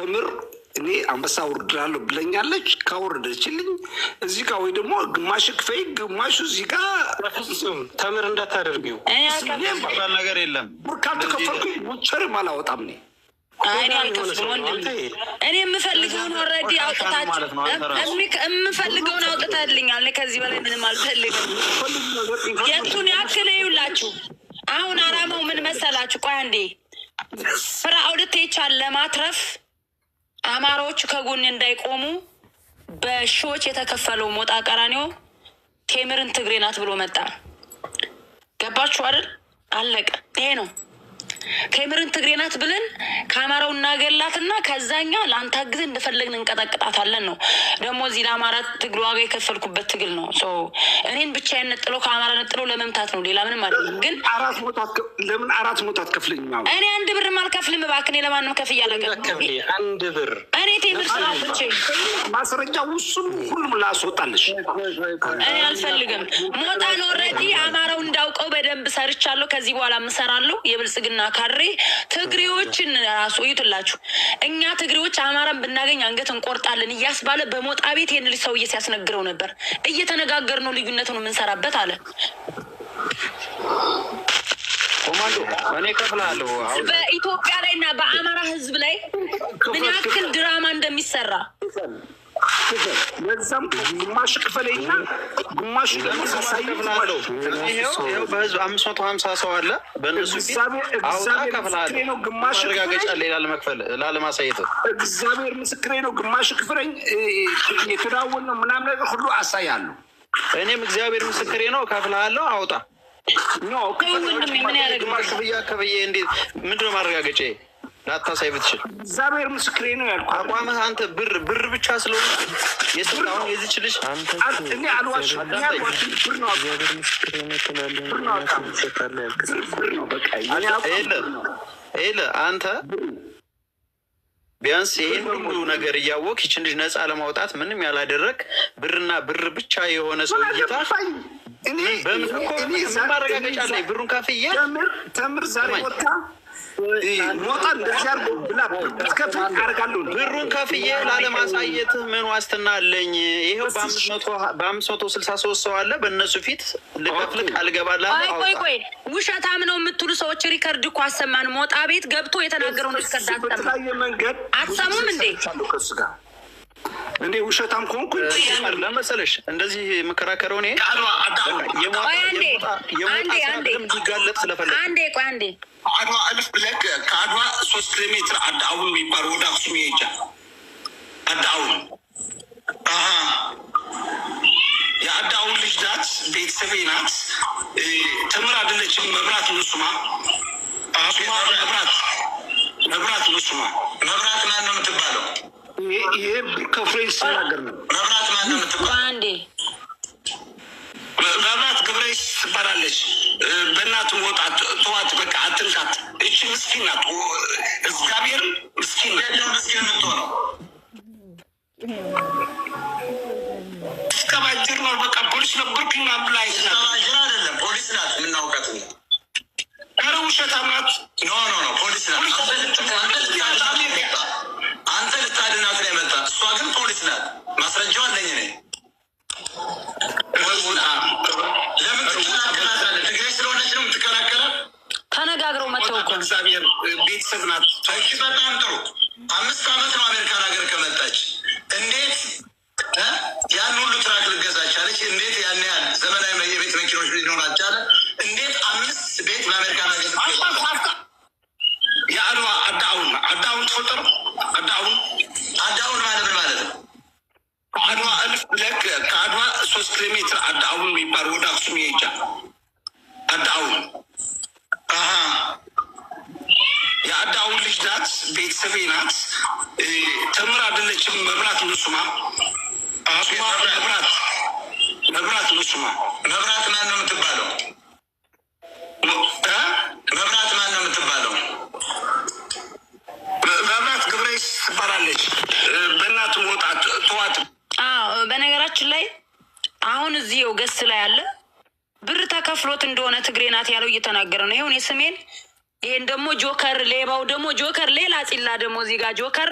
ተምር እኔ አንበሳ ውርድራለሁ ብለኛለች። ካወረደችልኝ እዚህ ጋር ወይ ደግሞ ግማሽ ክፈይ ግማሹ እዚህ ጋር ተምር እንዳታደርጊው ነገር የለም። ቡርካንት ከፈልኩኝ ቡቸርም አላወጣም ኔ እኔ የምፈልገውን ወረዲ አውጥታችሁ የምፈልገውን አውጥታልኛል። ከዚህ በላይ ምንም አልፈልግም። የቱን ያክል ይውላችሁ። አሁን አላማው ምን መሰላችሁ? ቆይ አንዴ ፍራኦልቴቻን ለማትረፍ አማራዎቹ ከጎን እንዳይቆሙ በሺዎች የተከፈለው ሞጣ ቀራኒዮ ቴምርን ትግሬ ናት ብሎ መጣ። ገባችሁ አይደል? አለቀ። ይሄ ነው። ቴምርን ትግሬ ናት ብለን ከአማራው እናገላትና ከዛኛ ለአንተ ጊዜ እንደፈለግን እንቀጠቅጣታለን ነው። ደግሞ እዚህ ለአማራ ትግል ዋጋ የከፈልኩበት ትግል ነው። እኔን ብቻዬን ነጥሎ ከአማራ ነጥሎ ለመምታት ነው። ሌላ ምንም አይደለም። ግን ለምን 400 አትከፍልኝም? እኔ 1 ብርም አልከፍልም። እባክህ እኔ ለማንም ከፍ እያለቀ 1 ብር እኔ ቴምር ስላልቼ ማስረጃ ውሱን ሁሉም ላስወጣልሽ እኔ አልፈልግም። ሞጣን ኦልሬዲ አማራው እንዳውቀው በደንብ ሰርቻለሁ። ከዚህ በኋላ ምሰራለሁ። የብልጽግና ካሬ ትግሬዎችን ራሱ ይትላችሁ። እኛ ትግሬዎች አማራን ብናገኝ አንገት እንቆርጣለን እያስባለ በሞጣ ቤት ይሄን ልጅ ሰውዬ ሲያስነግረው ነበር። እየተነጋገር ነው ልዩነቱን የምንሰራበት አለ። ኮማንዶ እኔ ከፍላለሁ። በኢትዮጵያ ላይ እና በአማራ ሕዝብ ላይ ምን ያክል ድራማ እንደሚሰራ ለዛም ግማሽ ክፈለኝና ግማሽ ከፍላለሁ። ይሄው በህዝብ 550 ሰው አለ። በእነሱ ፊት አውጣ ከፍላለሁ። ግማሽ ማረጋገጫ ሌላ ለመክፈል ላለማሳየት እግዚአብሔር ምስክሬ ነው። ግማሽ ክፍለኝ የተዳወል ነው ምናምን ነገር ሁሉ አሳያለሁ። እኔም እግዚአብሔር ምስክሬ ነው። ከፍላለሁ። አውጣ ኖ ምን ያደርግ ግማሽ ብዬ እንዴት ምንድነው ማረጋገጫ ላታሳይ ብትችል እግዚአብሔር ምስክሬ ነው ያልኩህ። አቋምህ አንተ ብር ብቻ ስለሆነ የስራውን የዚች ልጅ እኔ አልዋሽም። ብር ነው አንተ ቢያንስ ይሄን ሁሉ ነገር እያወቅ ይችን ልጅ ነፃ ለማውጣት ምንም ያላደረግ ብርና ብር ብቻ የሆነ ሰው እይታ ማረጋገጫ ላይ ብሩን ካፍዬ ተምር ዛሬ ወጣ ሞጣ እንደዚህ አርጎ ብላ ብትከፍል አደርጋለሁ። ብሩን ከፍዬ ላለማሳየት ምን ዋስትና አለኝ? ይሄው በ563 ሰው አለ። በእነሱ ፊት ልከፍል ቃል እገባለሁ። ቆይ ውሸታም ነው የምትሉ ሰዎች ሪከርድ እኮ አሰማን። ሞጣ ቤት ገብቶ የተናገረውን ሪከርድ አትሰሙም እንዴ? እንዴ ውሸታም ከሆንኩ ለመሰለሽ እንደዚህ የምከራከረው እኔ እንዲጋለጥ ስለፈለግ አንዴ አድዋ አልፍ ብለህ ከአድዋ 3 ኪሎ ሜትር አዳውን የሚባል ወደ አክሱም ይሄጃ አዳውን የአዳውን ልጅ ናት። ቤተሰቤ ናት። ተምር አይደለችም። መብራት ንሱማ መብራት ንሱማ መብራት ማን ነው የምትባለው? ይሄ ከፍሬ ሲናገር ነው። መብራት ማን ነው የምትባለው? አንዴ መብራት ግብሬ ትባላለች። በእናቱ ወጣት ተዋት፣ በቃ አትንካት። እቺ ምስኪን ናት። እግዚአብሔር ምስኪን ምስኪን የምትሆነው እስከባጅር ነው። በቃ ፖሊስ ነበርኩኝ ብላይ አይደለም ፖሊስ ናት የምናውቃት። ኧረ ውሸታም ናት። ኖ ፖሊስ ናት። አንተ ልታድናት ነው የመጣ። እሷ ግን ፖሊስ ናት። ማስረጃው አለኝ እኔ። ለምን ትከላከላለህ? ትግሬ ስለሆነች ነው የምትከላከለው? ተነጋግረው መተው እኮ እግዚአብሔር ቤተሰብ ናት። በጣም ጥሩ። 5 ዓመት ነው አሜሪካን ሀገር ከመጣች። እንዴት ያን ሁሉ ትራክ ልገዛች አለች? እንዴት ያን ያህል ዘመናዊ የቤት መኪኖች ሊኖራች አለ? እንዴት 5 ቤት በአሜሪካን ሀገር የአድዋ አዳውን ተፈጠሩ። አዳውን ማለት ነው አድዋ አልፍ ብለህ ከአድዋ 3 ኪሎ ሜትር አዳውን የሚባል ወደ አክሱም ይሄጃ አዳውን የአዳውን ልጅ ናት። ቤተሰቤ ናት። ተምር አይደለችም። መብራት ንሱማ መብራት ንሱማ መብራት ማን ነው የምትባለው? መብራት ማን ነው የምትባለው? መብራት ግብሬ ትባላለች። በእናቱ ወጣት ተዋት። በነገራችን ላይ አሁን እዚህው ገስ ላይ አለ ብር ተከፍሎት እንደሆነ ትግሬ ናት ያለው እየተናገረ ነው። ይሁን የስሜን ይሄን ደግሞ ጆከር ሌባው ደግሞ ጆከር ሌላ ፂላ ደግሞ እዚህ ጋር ጆከር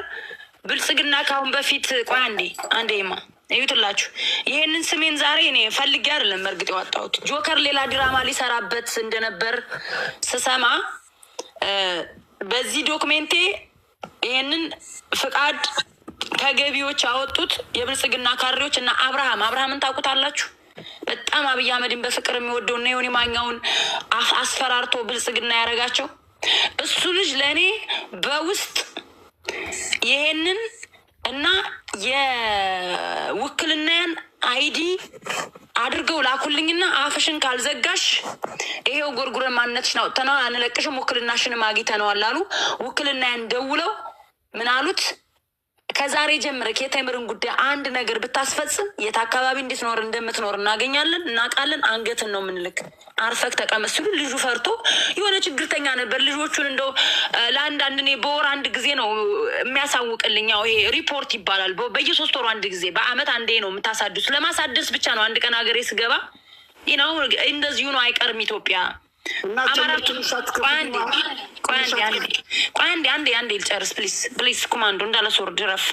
ብልጽግና ካሁን በፊት ቆይ አንዴማ እዩትላችሁ። ይሄንን ስሜን ዛሬ እኔ ፈልጌ አይደለም እርግጥ ያወጣሁት። ጆከር ሌላ ድራማ ሊሰራበት እንደነበር ስሰማ በዚህ ዶክሜንቴ ይሄንን ፍቃድ ከገቢዎች ያወጡት የብልጽግና ካድሬዎች እና አብርሃምን ታውቁታላችሁ። በጣም አብይ አህመድን በፍቅር የሚወደው እና የሆነ ማኛውን አስፈራርቶ ብልጽግና ያደረጋቸው እሱ ልጅ ለእኔ በውስጥ ይሄንን እና የውክልናያን አይዲ አድርገው ላኩልኝና አፍሽን ካልዘጋሽ ይሄው ጎርጉረን ማንነትሽን አውጥተናል አንለቅሽም፣ ውክልናሽንም አግኝተነዋል አሉ። ውክልናያን ደውለው ምን አሉት? ከዛሬ ጀምረህ የቴምርን ጉዳይ አንድ ነገር ብታስፈጽም የት አካባቢ እንድትኖር እንደምትኖር እናገኛለን፣ እናውቃለን፣ አንገትን ነው ምንልክ፣ አርፈክ ተቀመጥ ሲሉ ልጁ ፈርቶ የሆነ ችግርተኛ ነበር። ልጆቹን እንደው ለአንዳንድ እኔ በወር አንድ ጊዜ ነው የሚያሳውቅልኝ። ያው ይሄ ሪፖርት ይባላል። በየ3 ወሩ አንድ ጊዜ፣ በአመት አንዴ ነው የምታሳድሱ። ለማሳደስ ብቻ ነው። አንድ ቀን ሀገሬ ስገባ ነው እንደዚሁ ነው። አይቀርም ኢትዮጵያ አንዴ ልጨርስ ፕሊስ ኮማንዶ እንዳለሶር ድረፍ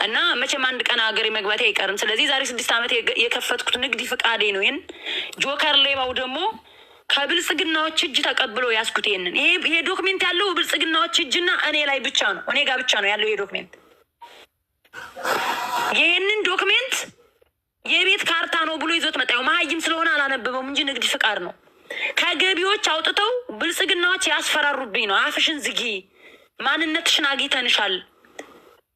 እና መቼም አንድ ቀን ሀገሬ መግባቴ አይቀርም። ስለዚህ ዛሬ 6 ዓመት የከፈትኩት ንግድ ፍቃዴ ነው። ይህን ጆከር ሌባው ደግሞ ከብልጽግናዎች እጅ ተቀብሎ ያስኩት ይሄ ዶክሜንት ያለው ብልጽግናዎች እጅና እኔ ላይ ብቻ ነው፣ እኔ ጋር ብቻ ነው ያለው ይሄ ዶክሜንት። ይህንን ዶክሜንት የቤት ካርታ ነው ብሎ ይዞት መጣ። መሀይም ስለሆነ አላነበበውም እንጂ ንግድ ፍቃድ ነው። ከገቢዎች አውጥተው ብልጽግናዎች ያስፈራሩብኝ ነው። አፍሽን ዝጊ፣ ማንነትሽን አግኝተንሻል።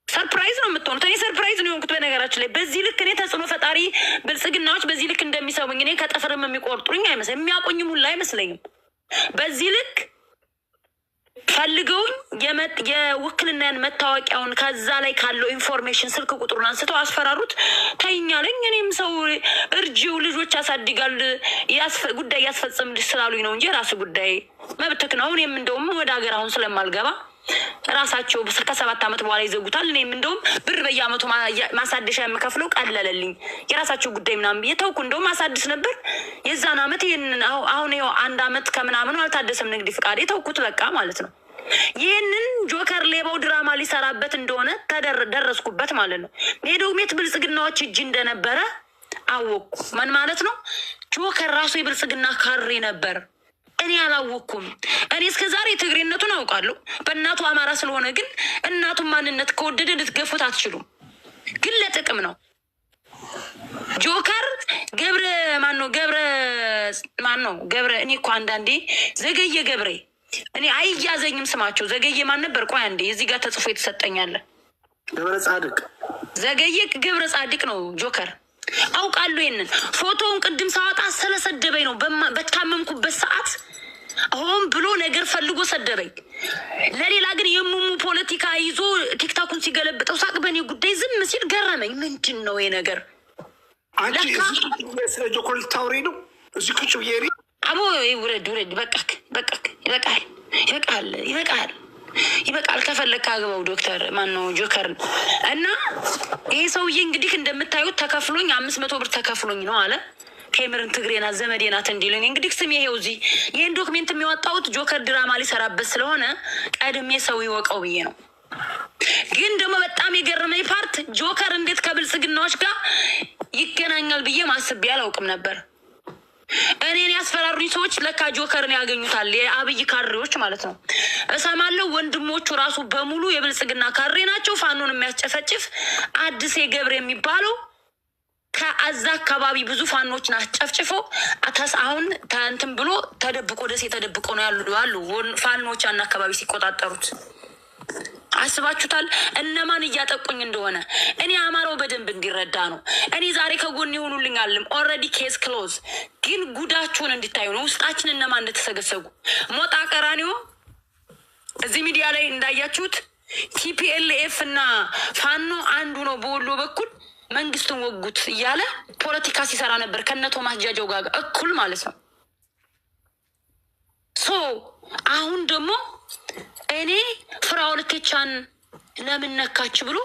ሰርፕራይዝ ነው የምትሆኑት። እኔ ሰርፕራይዝ ነው የሆንኩት። በነገራችን ላይ በዚህ ልክ እኔ ተጽዕኖ ፈጣሪ ብልጽግናዎች በዚህ ልክ እንደሚሰሙኝ እኔ ከጥፍርም የሚቆርጡኝ አይመስለኝም፣ የሚያቆኝም ሁላ አይመስለኝም። በዚህ ልክ ፈልገውኝ የውክልናን መታወቂያውን ከዛ ላይ ካለው ኢንፎርሜሽን ስልክ ቁጥሩን አንስተው አስፈራሩት። ተይኛለኝ እኔም ሰው እርጂው ልጆች ያሳድጋል ጉዳይ ያስፈጽምልሽ ስላሉኝ ነው እንጂ ራሱ ጉዳይ መብትክ ነው። እኔም እንደውም ወደ ሀገር አሁን ስለማልገባ ራሳቸው ከ7 ዓመት በኋላ ይዘጉታል። እኔም እንደውም ብር በየአመቱ ማሳደሻ የምከፍለው ቀለለልኝ። የራሳቸው ጉዳይ ምናምን ብዬ ተውኩ። እንደውም ማሳድስ ነበር የዛን አመት። ይህንን አሁን ይኸው 1 ዓመት ከምናምኑ አልታደሰም ንግድ ፍቃዴ፣ ተውኩት በቃ ማለት ነው። ይህንን ጆከር ሌባው ድራማ ሊሰራበት እንደሆነ ደረስኩበት ማለት ነው። ይሄ ዶክሜንት ብልጽግናዎች እጅ እንደነበረ አወቅኩ። ምን ማለት ነው? ጆከር ራሱ የብልጽግና ካድሬ ነበር። እኔ አላወቅኩም። እኔ እስከ ዛሬ ትግሬነቱን አውቃለሁ። በእናቱ አማራ ስለሆነ ግን እናቱን ማንነት ከወደደ ልትገፉት አትችሉም። ግን ለጥቅም ነው። ጆከር ገብረ እኔ እኮ አንዳንዴ ዘገየ ገብሬ እኔ አይያዘኝም ስማቸው። ዘገየ ማን ነበር? ቆይ አንዴ እዚህ ጋር ተጽፎ የተሰጠኛለ ገብረ ጻድቅ ዘገየ ገብረ ጻድቅ ነው ጆከር። አውቃለሁ። ይሄንን ፎቶውን ቅድም ሳወጣ ስለሰደበኝ ነው። በታመምኩበት ሰዓት ሆን ብሎ ነገር ፈልጎ ሰደበኝ። ለሌላ ግን የሙሙ ፖለቲካ ይዞ ቲክታኩን ሲገለብጠው ሳቅ። በእኔ ጉዳይ ዝም ሲል ገረመኝ። ምንድን ነው ይሄ ነገር? አንቺ ስለ ጆከር ልታወሪ ነው? እዚህ ቁጭ ብዬ አቦ ውረድ፣ ይበቃል። ከፈለክ አግባው ዶክተር ማነው ጆከር። እና ይሄ ሰውዬ እንግዲህ እንደምታዩት ተከፍሎኝ 500 ብር ተከፍሎኝ ነው አለ። ቴምርን ትግሬና ዘመዴ ናት እንዲሉኝ እንግዲህ ስም ይሄው እዚህ ይህን ዶክሜንት የሚወጣውት ጆከር ድራማ ሊሰራበት ስለሆነ ቀድሜ ሰው ይወቀው ብዬ ነው። ግን ደግሞ በጣም የገረመኝ ፓርት ጆከር እንዴት ከብልጽግናዎች ጋር ይገናኛል ብዬ ማስቤ አላውቅም ነበር። እኔን ያስፈራሩኝ ሰዎች ለካ ጆከርን ያገኙታል። የአብይ ካድሬዎች ማለት ነው። እሰማለሁ ወንድሞቹ ራሱ በሙሉ የብልጽግና ካድሬ ናቸው። ፋኖን የሚያስጨፈጭፍ አዲስ ገብረ የሚባለው ከአዛ አካባቢ ብዙ ፋኖች ጨፍጭፎ አሁን እንትን ብሎ ተደብቆ ደሴ ተደብቆ ነው ያሉ ፋኖች ያን አካባቢ ሲቆጣጠሩት አስባችሁታል? እነማን እያጠቁኝ እንደሆነ እኔ አማራው በደንብ እንዲረዳ ነው። እኔ ዛሬ ከጎን ይሆኑልኝ አለም ኦልሬዲ ኬስ ክሎዝ። ግን ጉዳችሁን እንዲታዩ ነው። ውስጣችን እነማን እንደተሰገሰጉ ሞጣ ቀራኒዮ እዚህ ሚዲያ ላይ እንዳያችሁት ቲፒኤልኤፍ እና ፋኖ አንዱ ነው። በወሎ በኩል መንግስትን ወጉት እያለ ፖለቲካ ሲሰራ ነበር ከነ ቶማስ ጃጀው ጋር እኩል ማለት ነው። አሁን ደግሞ እኔ ፍራኦል ቴቻን ለምን ነካች ብሎ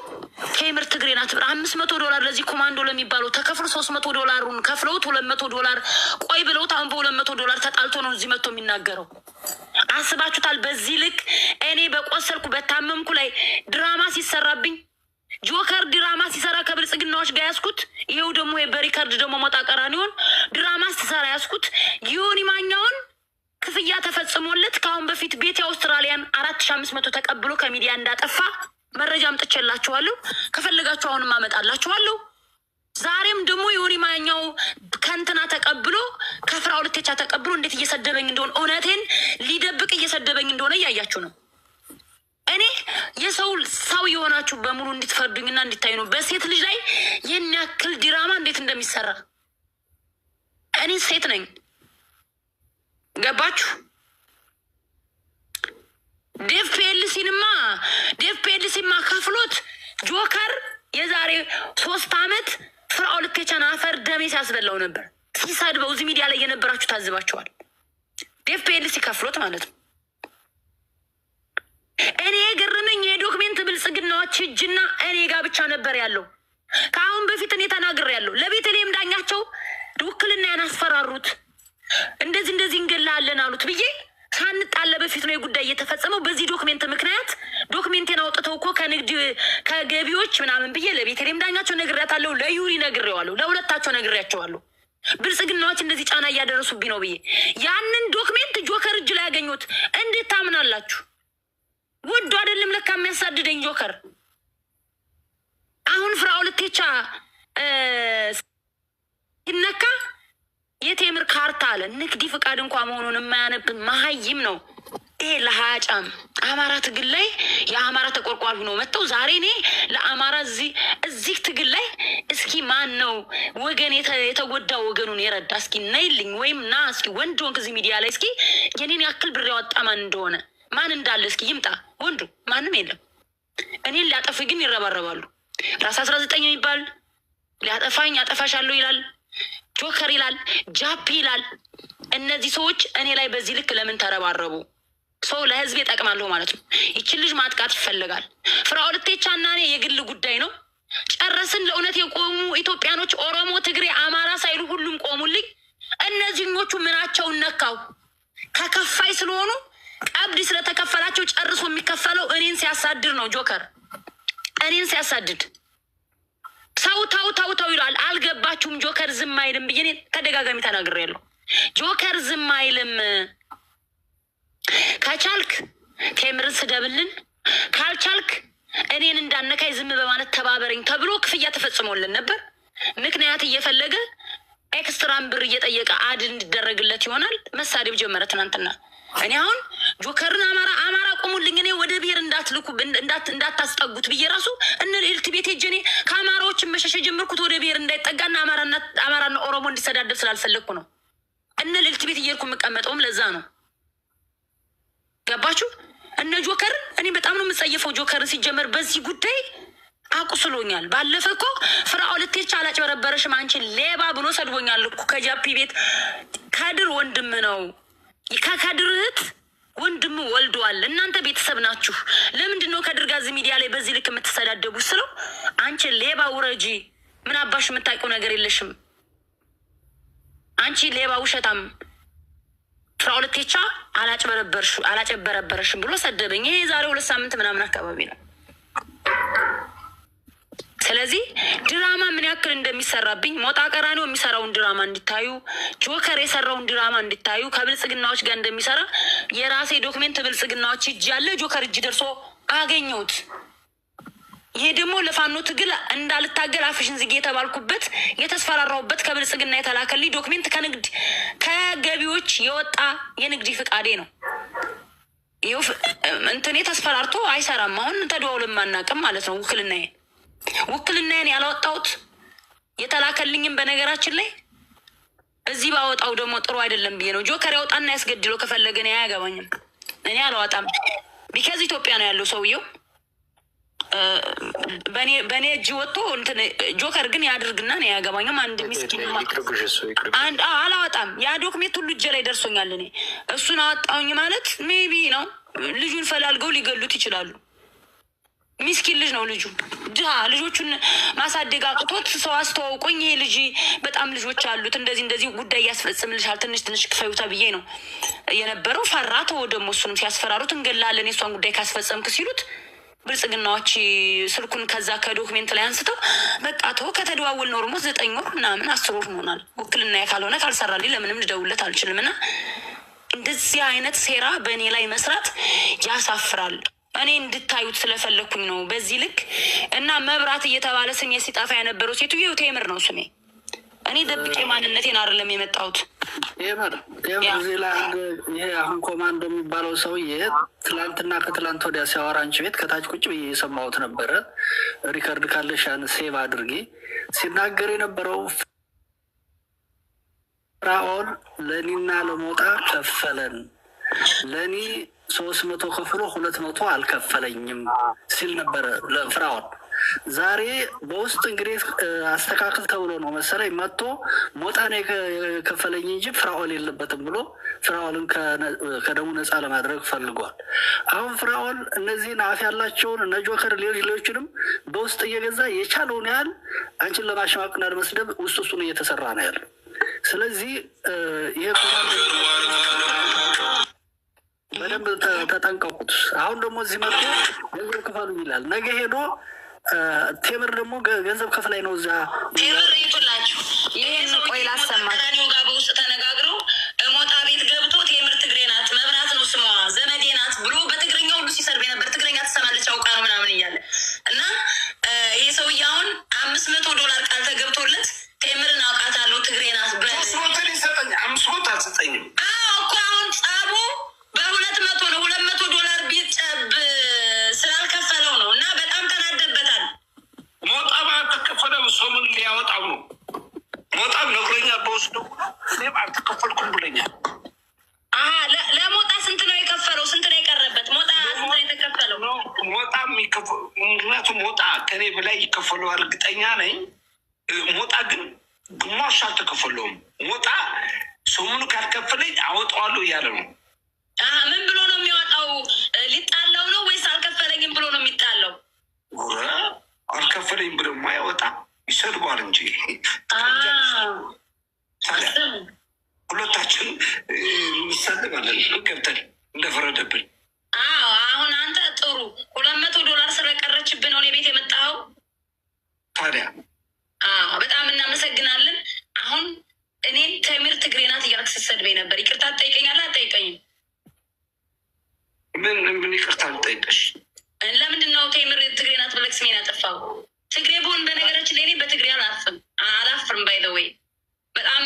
ቴምር ትግሬ ናት ብር $500 ለዚህ ኮማንዶ ለሚባለው ተከፍሎ $300 ከፍለውት $200 ቆይ ብለውት አሁን $200 ተጣልቶ ነው እዚህ መጥቶ የሚናገረው። አስባችሁታል? በዚህ ልክ እኔ በቆሰልኩ በታመምኩ ላይ ድራማ ሲሰራብኝ ጆከር ድራማ ሲሰራ ከብልጽግናዎች ጋር ያስኩት ይኸው ደግሞ በሪከርድ ደግሞ ሞጣ ቀራኒዮን ድራማ ሲሰራ ያስኩት ዮኒ ማኛውን ክፍያ ተፈጽሞለት ከአሁን በፊት ቤት የአውስትራሊያን 4500 ተቀብሎ ከሚዲያ እንዳጠፋ መረጃ አምጥቼላችኋለሁ። ከፈለጋችሁ አሁንም አመጣላችኋለሁ። ዛሬም ደግሞ ዮኒ ማኛው ከንትና ተቀብሎ ከፍራኦል ኢቴቻ ተቀብሎ እንዴት እየሰደበኝ እንደሆነ እውነቴን ሊደብቅ እየሰደበኝ እንደሆነ እያያችሁ ነው። እኔ ሰው የሆናችሁ በሙሉ እንድትፈርዱኝና እንድታዩ ነው። በሴት ልጅ ላይ ይህን ያክል ዲራማ እንዴት እንደሚሰራ እኔ ሴት ነኝ። ገባችሁ? ዴቭ ፒኤልሲማ ከፍሎት ጆከር የዛሬ 3 ዓመት ፍራኦል ኢቴቻን አፈር ደሜ ሲያስበላው ነበር። ሲሰድበው እዚህ ሚዲያ ላይ የነበራችሁ ታዝባችኋል። ዴቭ ፒኤልሲ ከፍሎት ማለት ነው። እኔ የገረመኝ የዶክሜንት ብልጽግናዎች እጅና እኔ ጋር ብቻ ነበር ያለው። ከአሁን በፊት እኔ ተናግሬያለሁ። ለቤተልሔም ዳኛቸው ውክልና ያናስፈራሩት እንደዚህ እንገላለን አሉት ብዬ ሳንጣለ በፊት ነው የጉዳይ እየተፈጸመው። በዚህ ዶክሜንት ምክንያት ዶክሜንቴን አውጥተው እኮ ከንግድ ከገቢዎች ምናምን ብዬ ለቤተልሔም ዳኛቸው ነግሬያታለሁ፣ ለዩሪ ነግሬዋለሁ፣ ለሁለታቸው ነግሬያቸዋለሁ። ብልጽግናዎች እንደዚህ ጫና እያደረሱብኝ ነው ብዬ ያንን ዶክሜንት ጆከር እጅ ላይ ያገኙት እንዴት ታምናላችሁ? ወዶ አይደለም ለካ የሚያሳድደኝ ጆከር። አሁን ፍራኦል ኢቴቻ ሲነካ የቴምር ካርታ አለ ንግዲ ፍቃድ እንኳ መሆኑን የማያነብ መሀይም ነው። ይሄ ለሀጫም አማራ ትግል ላይ የአማራ ተቆርቋሪ ነው መጥተው ዛሬ እኔ ለአማራ እዚህ ትግል ላይ እስኪ ማን ነው ወገን የተጎዳ ወገኑን የረዳ እስኪ ነይልኝ፣ ወይም ና እስኪ ወንድ ወንክ እዚህ ሚዲያ ላይ እስኪ የኔን ያክል ብር ያወጣ ማን እንደሆነ ማን እንዳለ እስኪ ይምጣ። ወንዱ ማንም የለም። እኔን ሊያጠፉ ግን ይረባረባሉ። ራስ 19 የሚባል ሊያጠፋኝ አጠፋሻለሁ ይላል፣ ጆከር ይላል፣ ጃፒ ይላል። እነዚህ ሰዎች እኔ ላይ በዚህ ልክ ለምን ተረባረቡ? ሰው ለህዝብ ይጠቅማለሁ ማለት ነው። ይችን ልጅ ማጥቃት ይፈልጋል። ፍራኦል ኢቴቻ እና እኔ የግል ጉዳይ ነው። ጨረስን። ለእውነት የቆሙ ኢትዮጵያኖች ኦሮሞ፣ ትግሬ፣ አማራ ሳይሉ ሁሉም ቆሙልኝ። እነዚህኞቹ ምናቸውን ነካው? ከከፋይ ስለሆኑ ቀብድ ስለተከፈላቸው ጨርሶ የሚከፈለው እኔን ሲያሳድድ ነው። ጆከር እኔን ሲያሳድድ ሰው ታው ይላል። አልገባችሁም? ጆከር ዝም አይልም ብዬ እኔ ተደጋጋሚ ተናግሬያለሁ። ጆከር ዝም አይልም። ከቻልክ ቴምርን ስደብልን፣ ካልቻልክ እኔን እንዳነካይ ዝም በማለት ተባበረኝ ተብሎ ክፍያ ተፈጽሞልን ነበር። ምክንያት እየፈለገ ኤክስትራን ብር እየጠየቀ አድ እንዲደረግለት ይሆናል። መሳደብ ጀመረ ትናንትና። እኔ አሁን ጆከርን አማራ ቆሙልኝ፣ እኔ ወደ ብሔር እንዳትልኩ እንዳታስጠጉት ብዬ ራሱ እነ ልዕልት ቤት ሄጄ እኔ ከአማራዎችን መሸሸ ጀመርኩት። ወደ ብሔር እንዳይጠጋና አማራና ኦሮሞ እንዲሰዳደብ ስላልፈለግኩ ነው። እነ ልዕልት ቤት እየሄድኩ የምቀመጠውም ለዛ ነው። ገባችሁ? እነ ጆከርን እኔ በጣም ነው የምጸየፈው። ጆከርን ሲጀመር በዚህ ጉዳይ አቁስሎኛል። ባለፈ እኮ ፍራኦል ኢቴቻ አላጭበረበረሽም አንቺን ሌባ ብሎ ሰድቦኛል እኮ ከጃፒ ቤት። ከድር ወንድም ነው፣ ከከድር እህት ወንድም ወልደዋል። እናንተ ቤተሰብ ናችሁ። ለምንድን ነው ከድር ጋር ሚዲያ ላይ በዚህ ልክ የምትሰዳደቡ ስለው አንቺ ሌባ ውረጂ፣ ምን አባሽ የምታውቂው ነገር የለሽም አንቺ ሌባ ውሸታም፣ ፍራኦል ኢቴቻ አላጭበረበረሽም ብሎ ሰደበኝ። ይሄ የዛሬ 2 ሳምንት ምናምን አካባቢ ነው። ስለዚህ ድራማ ምን ያክል እንደሚሰራብኝ ሞጣ ቀራኒዮ የሚሰራውን ድራማ እንዲታዩ፣ ጆከር የሰራውን ድራማ እንዲታዩ፣ ከብልጽግናዎች ጋር እንደሚሰራ የራሴ ዶክሜንት ብልጽግናዎች እጅ ያለ ጆከር እጅ ደርሶ አገኘሁት። ይሄ ደግሞ ለፋኖ ትግል እንዳልታገል አፍሽን ዝጌ የተባልኩበት የተስፈራራሁበት ከብልጽግና የተላከልኝ ዶክሜንት ከገቢዎች የወጣ የንግድ ፍቃዴ ነው። ይኸው እንትኔ ተስፈራርቶ አይሰራም። አሁን ተደዋውለን ማናቅም ማለት ነው። ውክልናዬን ያላወጣሁት የተላከልኝም በነገራችን ላይ እዚህ ባወጣው ደግሞ ጥሩ አይደለም ብዬ ነው። ጆከር ያውጣና ያስገድለው ከፈለገ እኔ አያገባኝም። እኔ አላወጣም። ቢካዝ ኢትዮጵያ ነው ያለው ሰውየው። በእኔ እጅ ወጥቶ ጆከር ግን ያድርግና ነው ያገባኝም። አንድ ሚስኪን አላወጣም። ያ ዶክሜንት ሁሉ እጄ ላይ ደርሶኛል። እኔ እሱን አወጣውኝ ማለት ሜቢ ነው። ልጁን ፈላልገው ሊገሉት ይችላሉ። ሚስኪን ልጅ ነው ልጁ። ድሃ ልጆቹን ማሳደግ አቅቶት ሰው አስተዋውቆኝ ይሄ ልጅ በጣም ልጆች አሉት እንደዚህ ጉዳይ ያስፈጽምልሻል ትንሽ ክፈዩ ተብዬ ነው የነበረው። ፈራ ተወ። ደግሞ እሱንም ሲያስፈራሩት እንገላለን የእሷን ጉዳይ ካስፈጸምክ ሲሉት ብልጽግናዎች ስልኩን ከዛ ከዶክሜንት ላይ አንስተው በቃ ከተደዋወል ኖርሞ 9 ወር ምናምን 10 ወር ሆናል። ውክልና ካልሆነ ካልሰራልኝ ለምንም ልደውልለት አልችልም። እና እንደዚህ አይነት ሴራ በእኔ ላይ መስራት ያሳፍራል። እኔ እንድታዩት ስለፈለኩኝ ነው በዚህ ልክ። እና መብራት እየተባለ ስሜ ሲጠፋ የነበረው ሴትዮ ቴምር ነው ስሜ። እኔ ደብቄ ማንነቴን አይደለም የመጣሁት። ቴምር እዚህ ላይ ይሄ አሁን ኮማንዶ የሚባለው ሰውዬ ትላንትና ከትላንት ወዲያ ሲያወራ አንቺ ቤት ከታች ቁጭ ብዬ የሰማሁት ነበረ። ሪከርድ ካለሽ ያን ሴቭ አድርጌ ሲናገር የነበረው ፍራኦል ለእኔና ለሞጣ ከፈለን፣ ለእኔ 300 ከፍሎ 200 አልከፈለኝም ሲል ነበረ ለፍራኦል። ዛሬ በውስጥ እንግዲህ አስተካክል ተብሎ ነው መሰለኝ መጥቶ ሞጣን የከፈለኝ እንጂ ፍራኦል የለበትም ብሎ ፍራኦልን ከደሙ ነፃ ለማድረግ ፈልጓል። አሁን ፍራኦል እነዚህን አፍ ያላቸውን እነ ጆከር ሌሎችንም በውስጥ እየገዛ የቻለውን ያህል አንቺን ለማሸማቅና ለመስደብ ውስጡን እየተሰራ ነው ያለው። ስለዚህ ይሄ በደንብ ተጠንቀቁት። አሁን ደግሞ እዚህ መጥቶ ገንዘብ ክፈሉ ይላል። ነገ ሄዶ ቴምር ደግሞ ገንዘብ ከፍላይ ነው እዛ ቴምር ይጡላችሁ። ይህን ቆይ ላሰማችሁ ጋር በውስጥ ተነጋግረው ሞጣ ቤት ገብቶ ቴምር ትግሬ ናት፣ መብራት ነው ስሟ፣ ዘመዴ ናት ብሎ በትግረኛ ሁሉ ሲሰርብ ነበር። ትግረኛ ትሰማለች አውቃ ነው ምናምን እያለ እና ይህ ሰውዬ አሁን $500 ቃል ተገብቶለት ቴምርን አውቃታለሁ ትግሬ ናት ይሰጠኝ 500 አልሰጠኝም እኮ አሁን ጸቡ በ200 ነው። $200 ቢጨብ ስላልከፈለው ነው። እና በጣም ተናደበታል። ሞጣ ባልተከፈለ ሰሙን ሊያወጣው ነው። ሞጣም ነግሮኛ በውስጥ እኔም አልተከፈልኩም ብለኛል። ለሞጣ ስንት ነው የከፈለው? ስንት ነው የቀረበት? ሞጣ ስንት ነው የተከፈለው? ሞጣ ምክንያቱም ሞጣ ከኔ በላይ ይከፈለው እርግጠኛ ነኝ። ሞጣ ግን ግማሽ አልተከፈለውም። ሞጣ ሰሙኑ ካልከፈለኝ አወጣዋለሁ እያለ ነው። ምን ብሎ ነው የሚወጣው? ሊጣለው ነው ወይስ አልከፈለኝም ብሎ ነው የሚጣለው? አልከፈለኝም ብሎ ማይወጣ ይሰድቧል እንጂ ሁለታችን እንሰድባለን ገብተን እንደፈረደብን። አሁን አንተ ጥሩ $200 ስለቀረችብን ነው እኔ ቤት የመጣኸው። ታዲያ በጣም እናመሰግናለን። አሁን እኔን ቴምር ትግሬ ናት እያልክ ስትሰድበኝ ነበር። ይቅርታ ትጠይቀኛለህ አትጠይቀኝም? ምን ይቅርታ ልጠይቅሽ? ለምንድን ነው ቴምር ትግሬ ናት ብለህ ስሜን ያጠፋው? ትግሬ ብሆን በነገራችን ላይ እኔ በትግሬ አላፍርም። ባይ ዘ ወይ በጣም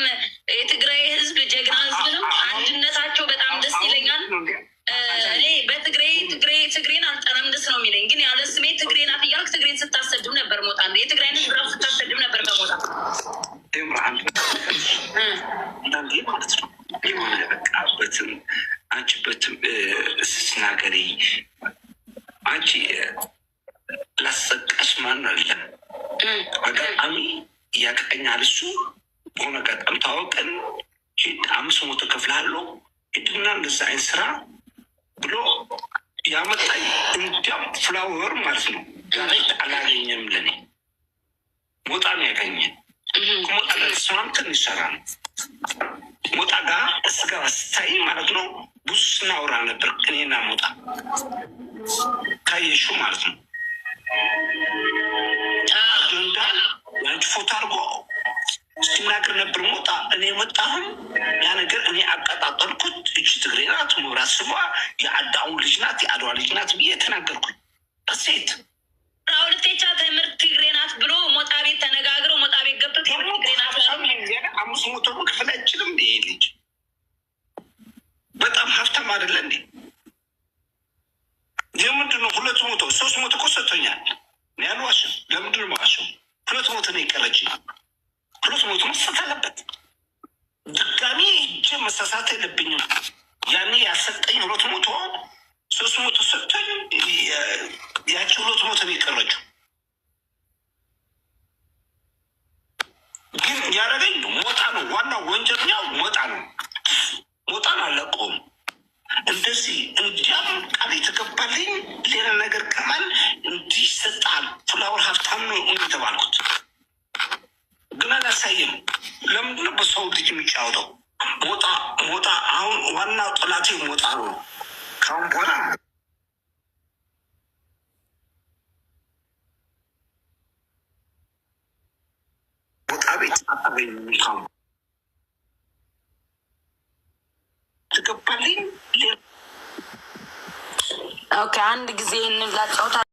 የትግራይ ህዝብ ጀግና ህዝብ ነው። አንድነታቸው በጣም ደስ ይለኛል። እኔ ትግሬን አልጠራም፣ ደስ ነው የሚለኝ። ግን ያለ ስሜ ትግሬ ናት እያልክ ትግሬን ስታሰድብ ነበር። ሞጣ የትግራይን ህዝብ ራሱ ስታሰድብ ነበር በሞጣ አንዳንዴ ማለት ነው። የሆነ በቃበትን አንቺበትም ስናገሪ አንቺ ላሰቃሽ ማን አለን አጋጣሚ ያቀኛል። እሱ በሆነ አጋጣሚ ታወቀን 500 ከፍላለሁ ሂድና እንደዛ አይነት ስራ ብሎ ያመጣኝ። እንዲያም ፍላወር ማለት ነው ዛሬ አላገኘም። ለኔ ሞጣ ነው ያገኘን። ሞጣ ጋር ተስማምተን ይሰራ ነው። ሞጣ ጋር እስጋ ስታይ ማለት ነው ብዙ ስናወራ ነበር እኔና ሞጣ ካየሹ ማለት ነው። አጀንዳ ያንቺ ፎቶ አድርጎ ሲናገር ነበር ሞጣ። እኔ መጣሁም ያ ነገር እኔ አቀጣጠልኩት። እቺ ትግሬ ናት፣ መብራት ስሟ፣ የአዳሙ ልጅ ናት፣ የአድዋ ልጅ ናት ብዬ ተናገርኩኝ። ሴት ሁለቴቻ ቴምር ትግሬ ናት ብሎ ሞጣ ቤት ተነጋግረው ሞጣ ቤት ገብቶ ቴምር ትግሬ ናት 500 መክፈል አይችልም። ይሄ ልጅ በጣም ሀብታም አይደለ እንዴ? የምንድን ነው 200 300 እኮ ሰጥቶኛል። ያልዋሽም ለምንድን ነው የማዋሸው? 200 ነው የቀረችኝ። 200 መስጠት አለበት። ድጋሚ እጅ መሳሳት የለብኝም። ያኔ ያሰጠኝ 200 300 ሰጥቶኝ ያቺ 200 ነው የቀረችው። ግን ያደረገኝ ሞጣ ነው። ዋናው ወንጀለኛው ሞጣ ነው። ሞጣን አለቀውም። እንደዚህ እንዲያም ቃል የተገባልኝ ሌላ ነገር ከማን እንዲህ ይሰጣል። ፍላወር ሀብታም ነው የተባልኩት ግን አላሳየም። ለምንድን ነው በሰው ልጅ የሚጫወተው? ሞጣ አሁን ዋናው ጠላቴ ሞጣ ነው። ካሁን በኋላ አታገኝ ሚካሙ ትገባልኝ። ኦኬ አንድ ጊዜ እንላጫውታ